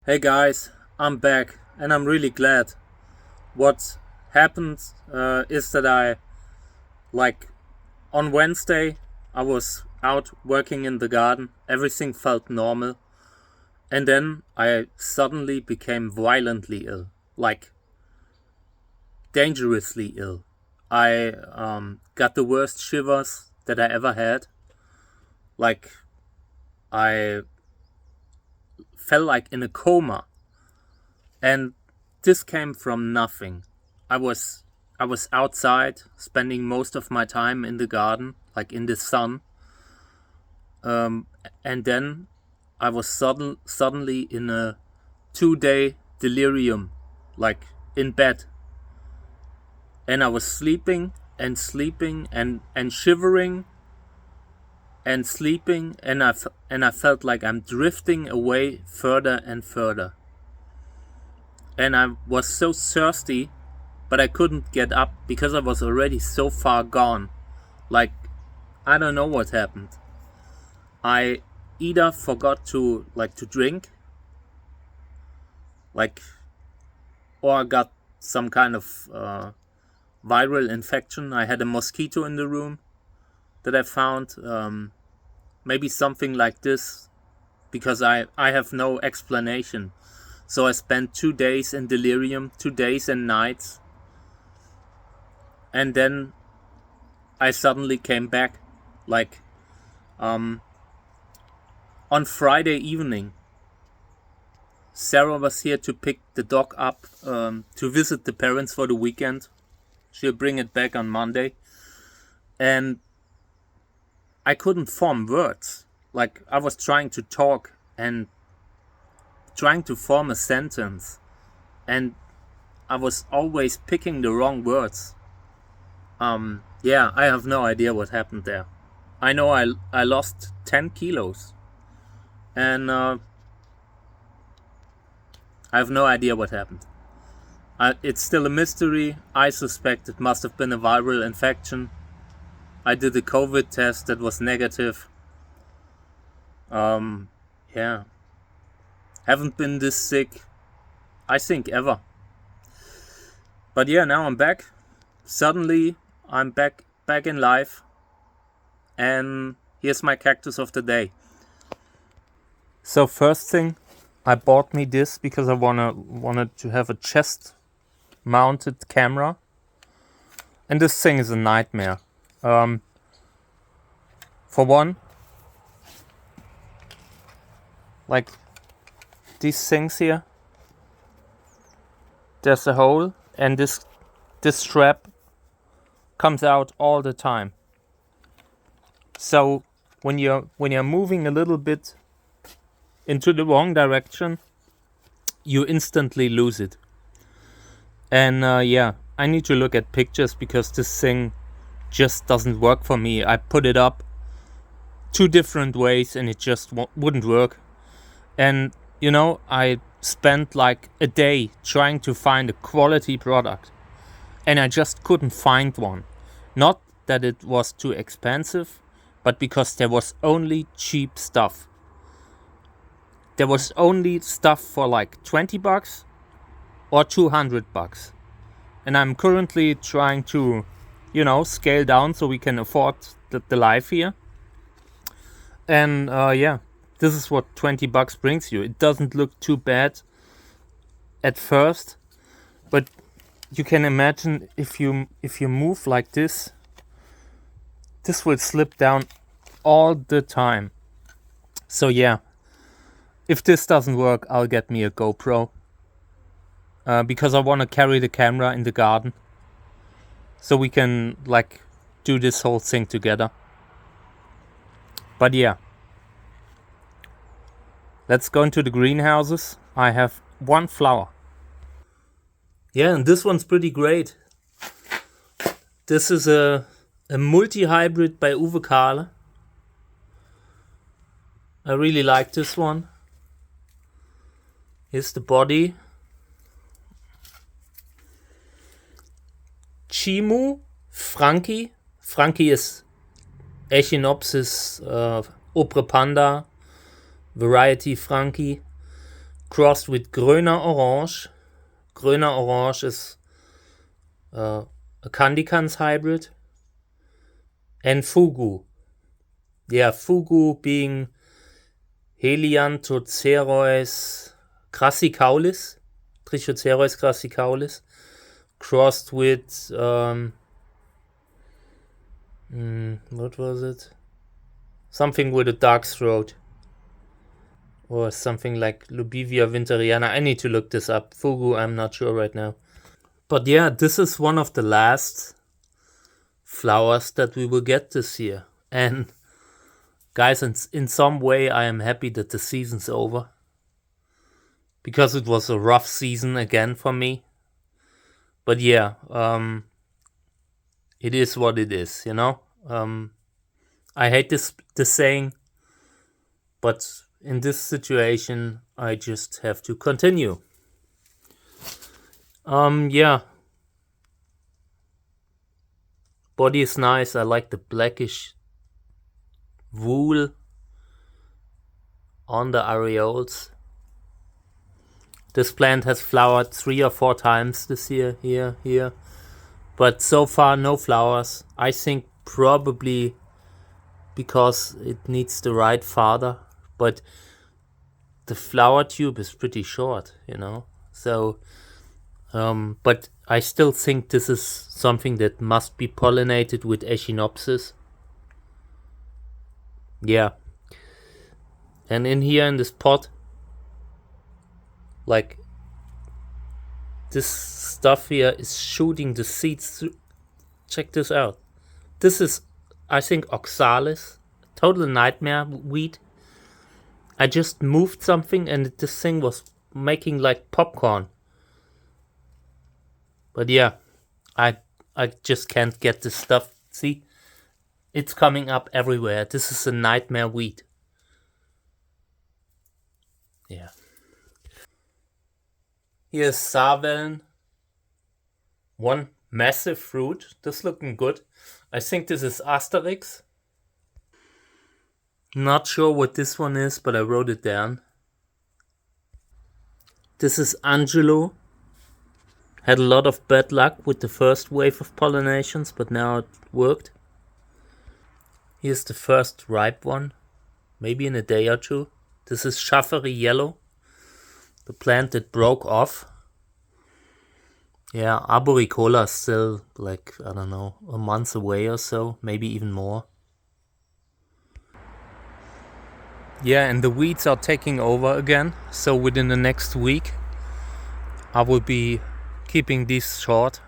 Hey guys, I'm back and I'm really glad. What happened is that on Wednesday, I was out working in the garden. Everything felt normal. And then I suddenly became violently ill, like dangerously ill. I got the worst shivers that I ever had. Like, I felt like in a coma. And this came from nothing. I was outside, spending most of my time in the garden, like in the sun. And then I was suddenly in a 2-day delirium, like in bed. And I was sleeping and shivering and sleeping, and I felt like I'm drifting away further and further. And I was so thirsty, but I couldn't get up because I was already so far gone. Like, I don't know what happened. I either forgot to drink, or I got some kind of viral infection. I had a mosquito in the room that I found. Maybe something like this, because I have no explanation. So I spent 2 days in delirium, 2 days and nights. And then I suddenly came back, on Friday evening. Sarah was here to pick the dog up, to visit the parents for the weekend. She'll bring it back on Monday. And I couldn't form words. Like, I was trying to talk and trying to form a sentence, and I was always picking the wrong words. I have no idea what happened there. I know I lost 10 kilos, and I have no idea what happened. It's still a mystery. I suspect it must have been a viral infection. I did a COVID test that was negative. Haven't been this sick, I think, ever. But yeah, now I'm back. Suddenly, I'm back in life. And here's my cactus of the day. So first thing, I bought me this because I wanted to have a chest-mounted camera. And this thing is a nightmare. For one, like these things here, there's a hole, and this strap comes out all the time. So when you're moving a little bit into the wrong direction, you instantly lose it. And I need to look at pictures because this thing just doesn't work for me. I put it up 2 different ways and it just wouldn't work. And I spent like a day trying to find a quality product, and I just couldn't find one. Not that it was too expensive, but because there was only cheap stuff. There was only stuff for like $20 or $200. And I'm currently trying to, scale down so we can afford the life here. And this is what $20 brings you. It doesn't look too bad at first, but you can imagine if you move like this will slip down all the time. So yeah, if this doesn't work, I'll get me a GoPro, because I want to carry the camera in the garden so we can do this whole thing together. But yeah, let's go into the greenhouses. I have 1 flower. Yeah, and this one's pretty great. This is a multi-hybrid by Uwe Kahle. I really like this one. Here's the body. Chimu, Frankie. Frankie is Echinopsis oprepanda, variety Frankie. crossed with Grüner Orange. Grüner Orange is a Candicans hybrid. And Fugu. Yeah, Fugu being Helianthocereus crassicaulis, Trichocereus crassicaulis, crossed with what was it? Something with a dark throat, or something like Lubivia winteriana. I need to look this up. Fugu, I'm not sure right now. But yeah, this is one of the last flowers that we will get this year. And guys, in some way, I am happy that the season's over. Because it was a rough season again for me. But yeah, it is what it is, you know? I hate this saying, but in this situation, I just have to continue. Yeah. Body is nice. I like the blackish wool on the areoles. This plant has flowered 3 or 4 times this year, here. But so far, no flowers. I think probably because it needs the right father. But the flower tube is pretty short, you know. So, but I still think this is something that must be pollinated with Echinopsis. Yeah. And in here in this pot, like, this stuff here is shooting the seeds through. Check this out. This is, I think, oxalis. Total nightmare weed. I just moved something and this thing was making like popcorn. But yeah, I just can't get this stuff. See? It's coming up everywhere. This is a nightmare weed. Yeah. Here's Saveln. One massive fruit. This looking good. I think this is Asterix. Not sure what this one is, but I wrote it down. This is Angelo. Had a lot of bad luck with the first wave of pollinations, but now it worked. Here's the first ripe one. Maybe in a day or two. This is Schaffery Yellow. The plant that broke off. Yeah, Arboricola is still like, I don't know, a month away or so. Maybe even more. Yeah, and the weeds are taking over again. So within the next week, I will be keeping these short.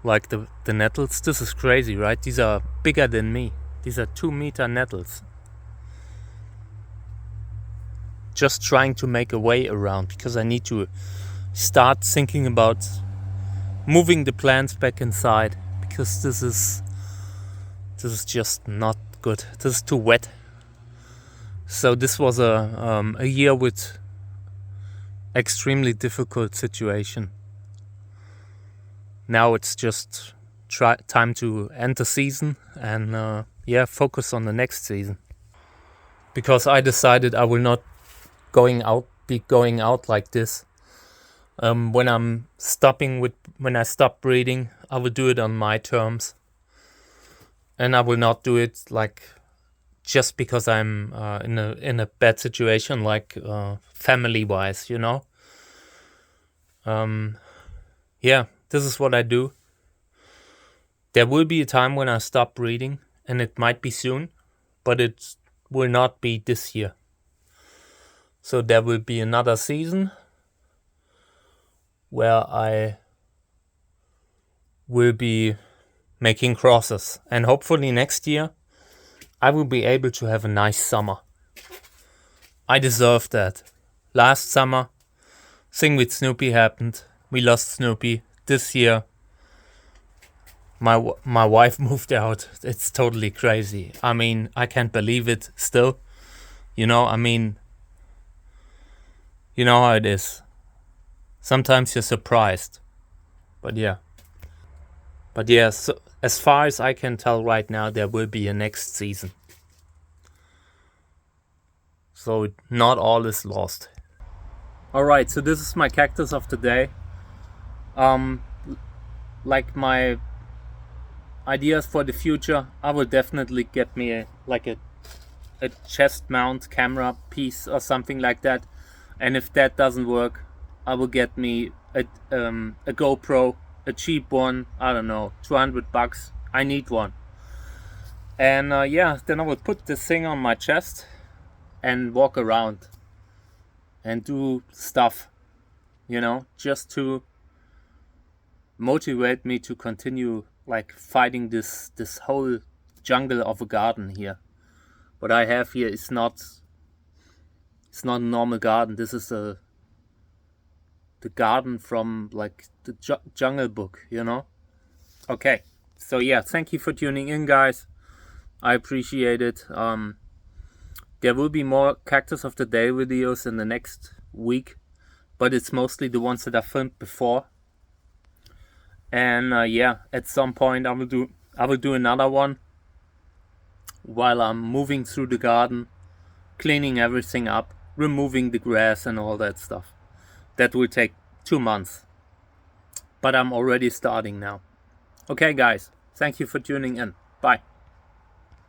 Like the nettles. This is crazy, right? These are bigger than me. These are 2-meter nettles. Just trying to make a way around because I need to start thinking about moving the plants back inside because this is just not good. This is too wet. So this was a year with extremely difficult situation. Now it's just time to end the season and focus on the next season. Because I decided I will not be going out like this. When I stop breeding, I will do it on my terms. And I will not do it like just because I'm in a bad situation, like family-wise, you know. This is what I do. There will be a time when I stop breeding, and it might be soon, but it will not be this year. So there will be another season where I will be making crosses. And hopefully next year I will be able to have a nice summer. I deserve that. Last summer, thing with Snoopy happened. We lost Snoopy. This year, my wife moved out. It's totally crazy. I mean, I can't believe it still. You know, I mean, you know how it is. Sometimes you're surprised. But yeah, so as far as I can tell right now, there will be a next season. So not all is lost. Alright, so this is my cactus of the day. Like my ideas for the future, I will definitely get me a chest mount camera piece or something like that. And if that doesn't work, I will get me a GoPro, a cheap one, I don't know, $200. I need one. And yeah, then I will put this thing on my chest and walk around and do stuff, you know, just to motivate me to continue like fighting this whole jungle of a garden here. What I have here is not a normal garden. This is the garden from like the Jungle Book, you know. Okay, so yeah, thank you for tuning in, guys. I appreciate it. There will be more Cactus of the Day videos in the next week, but it's mostly the ones that I filmed before. And yeah, at some point I will do another one while I'm moving through the garden, cleaning everything up, removing the grass and all that stuff. That will take 2 months, but I'm already starting now. Okay, guys, thank you for tuning in. Bye.